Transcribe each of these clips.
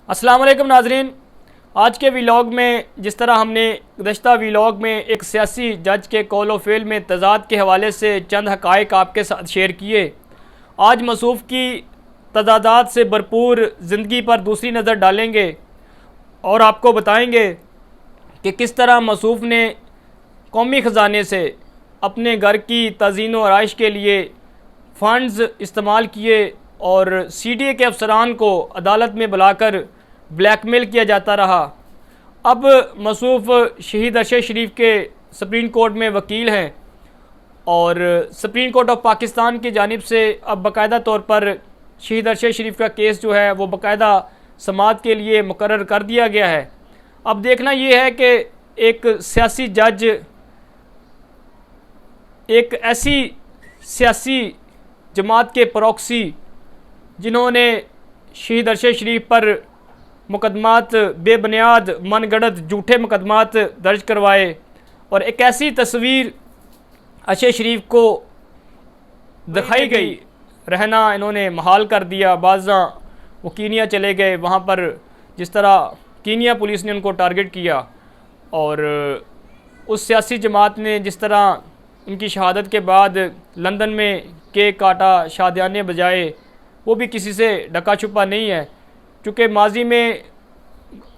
अस्सलाम वालेकुम नाजरीन। आज के व्लॉग में जिस तरह हमने गुज़श्ता व्लॉग में एक सियासी जज के कौल व फ़ेल में तज़ाद के हवाले से चंद हक़ाइक़ आपके साथ शेयर किए, आज मसूफ़ की तज़ादात से भरपूर ज़िंदगी पर दूसरी नज़र डालेंगे और आपको बताएंगे कि किस तरह मसूफ़ ने कौमी ख़जाने से अपने घर की तज़ीन व आराइश के लिए फ़ंड्स इस्तेमाल किए और CDA के अफसरान को अदालत में बुलाकर ब्लैकमेल किया जाता रहा। अब मसूफ़ शहीद अरशद शरीफ के सुप्रीम कोर्ट में वकील हैं और सुप्रीम कोर्ट ऑफ पाकिस्तान की जानिब से अब बाकायदा तौर पर शहीद अरशद शरीफ का केस जो है वो बाकायदा समाअत के लिए मुकर्रर कर दिया गया है। अब देखना ये है कि एक सियासी जज एक ऐसी सियासी जमात के प्रॉक्सी जिन्होंने शहीद अरशद शरीफ पर मुकदमात बेबुनियाद मनगढ़ंत झूठे मुकदमात दर्ज करवाए और एक ऐसी तस्वीर अरशद शरीफ को दिखाई गई, रहना इन्होंने महाल कर दिया। बाज़ा वो कीनिया चले गए, वहाँ पर जिस तरह कीनिया पुलिस ने उनको टारगेट किया और उस सियासी जमात ने जिस तरह उनकी शहादत के बाद लंदन में केक काटा, शादियाने बजाए, वो भी किसी से ढका छुपा नहीं है। चूँकि माजी में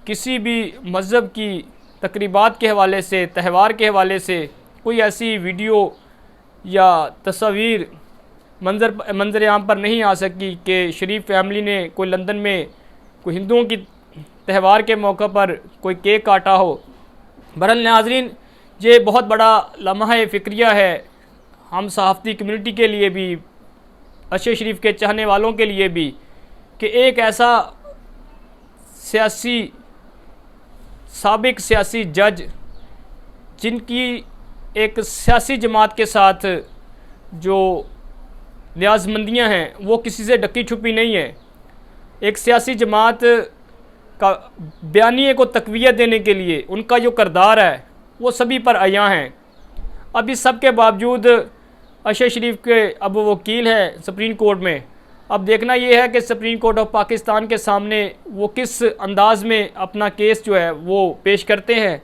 किसी भी मज़हब की तकरीबात के हवाले से, त्यौहार के हवाले से कोई ऐसी वीडियो या तस्वीर मंजर आम पर नहीं आ सकी कि शरीफ फैमिली ने कोई लंदन में कोई हिंदुओं की त्यौहार के मौके पर कोई केक काटा हो। बहरहाल नाज़रीन, ये बहुत बड़ा लम्हा फ़िक्रिया है हम सहाफ़ती कम्युनिटी के लिए भी, अरशद शरीफ के चाहने वालों के लिए भी, कि एक ऐसा सियासी साबिक सियासी जज जिनकी एक सियासी जमात के साथ जो लिहाज़मंदियाँ हैं वो किसी से ढकी छुपी नहीं है। एक सियासी जमात का बयानिए को तक़वियत देने के लिए उनका जो किरदार है वो सभी पर आया हैं। अब इस सब के बावजूद अरशद शरीफ के अब वो वकील हैं सुप्रीम कोर्ट में। अब देखना ये है कि सुप्रीम कोर्ट ऑफ पाकिस्तान के सामने वो किस अंदाज़ में अपना केस जो है वो पेश करते हैं।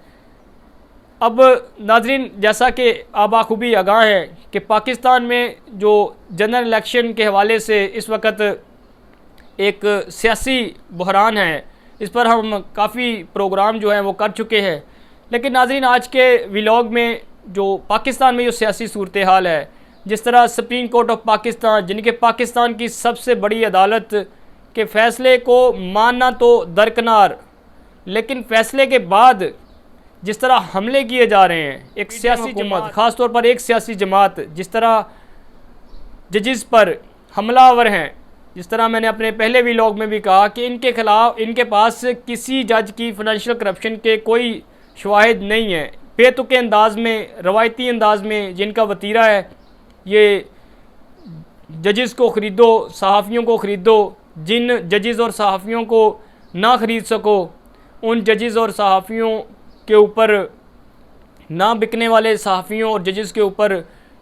अब नाज़रीन, जैसा कि आप बाखूबी आगाह हैं कि पाकिस्तान में जो जनरल इलेक्शन के हवाले से इस वक्त एक सियासी बहरान है, इस पर हम काफ़ी प्रोग्राम जो हैं वो कर चुके हैं। लेकिन नाज़रीन, आज के व्लॉग में जो पाकिस्तान में जो सियासी सूरत हाल है, जिस तरह सुप्रीम कोर्ट ऑफ पाकिस्तान, जिनके पाकिस्तान की सबसे बड़ी अदालत के फ़ैसले को मानना तो दरकिनार, लेकिन फ़ैसले के बाद जिस तरह हमले किए जा रहे हैं एक सियासी जमात, ख़ास तौर पर एक सियासी जमात जिस तरह जजिस पर हमलावर हैं, जिस तरह मैंने अपने पहले व्लॉग में भी कहा कि इनके ख़िलाफ़, इनके पास किसी जज की फ़ाइनेंशियल करप्शन के कोई शवाहिद नहीं है। बेतुके अंदाज में, रवायती अंदाज में जिनका वतीरा है, ये जजिस को ख़रीदो, सहाफ़ियों को ख़रीदो। जिन जजिस और सहाफ़ियों को ना ख़रीद सको, उन जजिस और सहाफ़ियों के ऊपर, ना बिकने वाले सहाफ़ियों और जजिस के ऊपर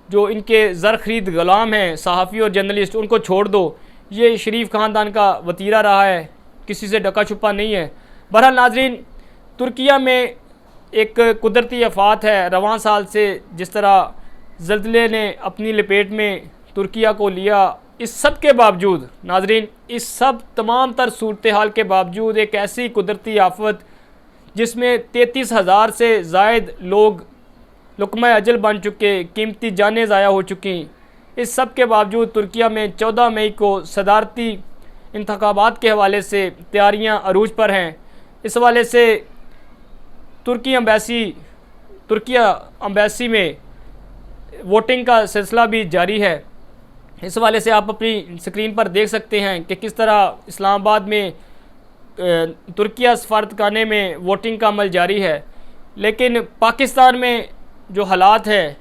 जो इनके ज़र ख़रीद ग़ुलाम हैं, सहाफ़ी और जर्नलिस्ट, उनको छोड़ दो। ये शरीफ ख़ानदान का वतीरा रहा है, किसी से ढका छुपा नहीं है। बहरहाल नाज़रीन, तुर्किया में एक कुदरती आफ़ात है। रवां साल से जिस तरह ज़ल्ज़ले ने अपनी लपेट में तुर्किया को लिया, इस सब के बावजूद नाज़रीन, इस सब तमाम तर सूरत हाल के बावजूद एक ऐसी कुदरती आफ़त जिसमें 33,000 से ज़ायद लोग लुक़मा अजल बन चुके, कीमती जानें ज़ाया हो चुकी, इस सब के बावजूद तुर्किया में 14 मई को सदारती इंतख़ाबात के हवाले से तैयारियां अरूज पर हैं। इस हवाले से तुर्किया अम्बेसी में वोटिंग का सिलसिला भी जारी है। इस हवाले से आप अपनी स्क्रीन पर देख सकते हैं कि किस तरह इस्लामाबाद में तुर्किया सफारतखाने में वोटिंग का अमल जारी है। लेकिन पाकिस्तान में जो हालात है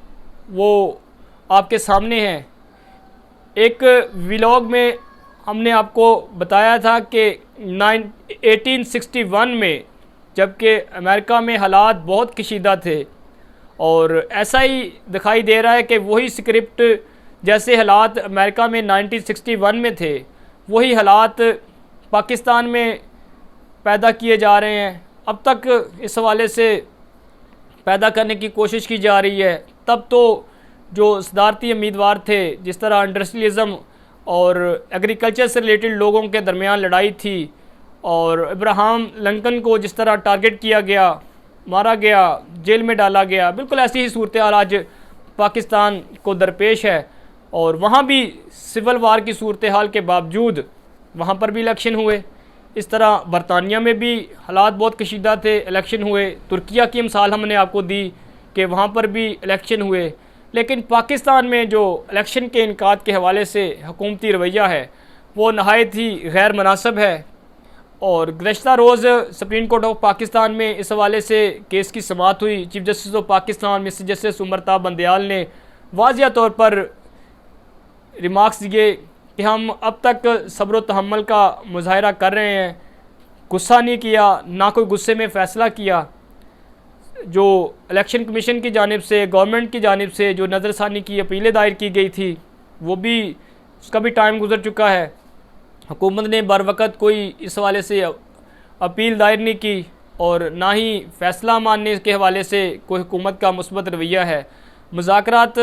वो आपके सामने हैं। एक व्लॉग में हमने आपको बताया था कि 1861 में, जबकि अमेरिका में हालात बहुत कशीदा थे, और ऐसा ही दिखाई दे रहा है कि वही स्क्रिप्ट जैसे हालात अमेरिका में 1961 में थे, वही हालात पाकिस्तान में पैदा किए जा रहे हैं, अब तक इस हवाले से पैदा करने की कोशिश की जा रही है। तब तो जो सदारती उम्मीदवार थे, जिस तरह इंडस्ट्रियलिज़म और एग्रीकल्चर से रिलेटेड लोगों के दरमियान लड़ाई थी, और इब्राहिम लिंकन को जिस तरह टारगेट किया गया, मारा गया, जेल में डाला गया, बिल्कुल ऐसी ही सूरत हाल आज पाकिस्तान को दरपेश है। और वहाँ भी सिविल वार की सूरत हाल के बावजूद वहाँ पर भी इलेक्शन हुए। इस तरह बरतानिया में भी हालात बहुत कशीदा थे, इलेक्शन हुए। तुर्किया की मिसाल हमने आपको दी कि वहाँ पर भी इलेक्शन हुए। लेकिन पाकिस्तान में जो इलेक्शन के इनकाद के हवाले से हुकूमती रवैया है वो नहायत ही गैर मुनासिब है। और गुज़श्ता रोज़ सुप्रीम कोर्ट ऑफ पाकिस्तान में इस हवाले से केस की समाअत हुई। Chief justice of Pakistan mister justice Umar Ata Bandial ने वाज़िया तौर पर रिमार्क्स दिए कि हम अब तक सब्र व तहम्मुल का मुज़ाहरा कर रहे हैं, गुस्सा नहीं किया, ना कोई गुस्से में फ़ैसला किया। जो इलेक्शन कमीशन की जानिब से, गवर्नमेंट की जानिब से जो नज़रसानी की अपीलें दायर की गई थी, वो भी उसका भी टाइम गुजर चुका है। हुकूमत ने बर वक़्त कोई इस हवाले से अपील दायर नहीं की, और ना ही फ़ैसला मानने के हवाले से कोई हुकूमत का मुस्बत रवैया है। मुज़ाकरात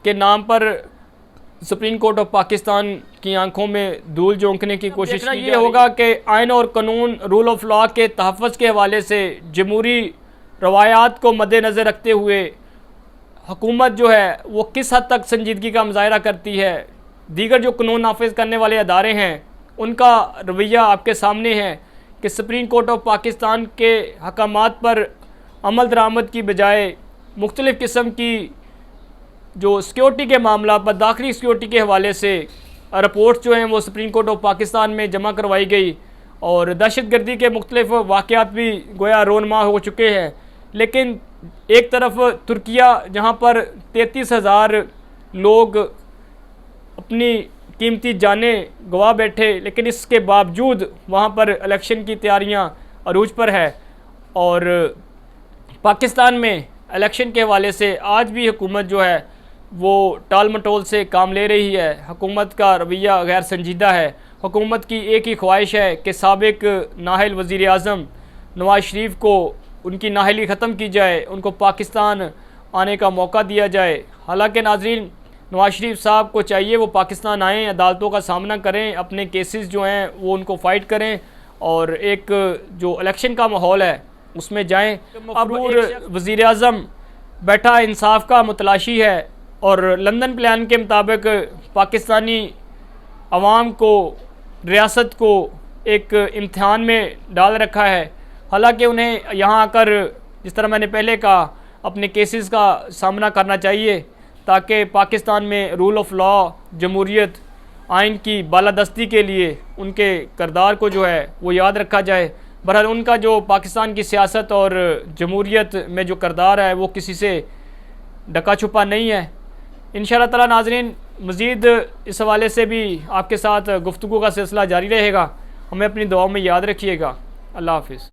के नाम पर सुप्रीम कोर्ट ऑफ पाकिस्तान की आंखों में धूल झोंकने की कोशिश की ये होगा कि आइन और कानून, रूल ऑफ लॉ के तहफ़्फ़ुज़ के हवाले से जमहूरी रवायात को मद्देनज़र रखते हुए हुकूमत जो है वो किस हद तक संजीदगी का मुज़ाहरा करती है। दीगर जो कानून नाफिज करने वाले अदारे हैं उनका रवैया आपके सामने है कि सुप्रीम कोर्ट ऑफ पाकिस्तान के हकामात पर अमल दरामद की बजाय मुख्तलिफ़ किस्म की जो सिक्योरिटी के मामला पर, दाखिली सिक्योरिटी के हवाले से रिपोर्ट्स जो हैं वो सुप्रीम कोर्ट ऑफ पाकिस्तान में जमा करवाई गई। और दहशत गर्दी के मुख्तलिफ़ वाक़यात भी गोया रोनमा हो चुके हैं। लेकिन एक तरफ तुर्किया जहाँ पर 33,000 लोग अपनी कीमती जानें गवा बैठे, लेकिन इसके बावजूद वहाँ पर इलेक्शन की तैयारियाँ अरूज पर है। और पाकिस्तान में इलेक्शन के हवाले से आज भी हुकूमत जो है वो टाल मटोल से काम ले रही है। हुकूमत का रवैया गैर संजीदा है। हुकूमत की एक ही ख्वाहिश है कि साबिक नाहल वज़ीर आज़म नवाज़ शरीफ को उनकी नाहली ख़त्म की जाए, उनको पाकिस्तान आने का मौका दिया जाए। हालांकि नाज़रीन, नवाज़ शरीफ साहब को चाहिए वो पाकिस्तान आएँ, अदालतों का सामना करें, अपने केसेस जो हैं वो उनको फ़ाइट करें, और एक जो इलेक्शन का माहौल है उसमें जाएँ। अब वज़ीर आज़म बैठा इंसाफ का मुतलाशी है, और लंदन प्लान के मुताबिक पाकिस्तानी अवाम को, रियासत को एक इम्तिहान में डाल रखा है। हालांकि उन्हें यहाँ आकर, जिस तरह मैंने पहले कहा, अपने केसेस का सामना करना चाहिए ताकि पाकिस्तान में रूल ऑफ लॉ, जमहूरियत, आइन की बालादस्ती के लिए उनके किरदार को जो है वो याद रखा जाए। बहरहाल उनका जो पाकिस्तान की सियासत और जमहूरियत में जो किरदार है वो किसी से ढका छुपा नहीं है। इंशाअल्लाह ताला नाज़रीन, मज़ीद इस हवाले से भी आपके साथ गुफ्तगू का सिलसिला जारी रहेगा। हमें अपनी दुआओं में याद रखिएगा। अल्लाह हाफ़िज़।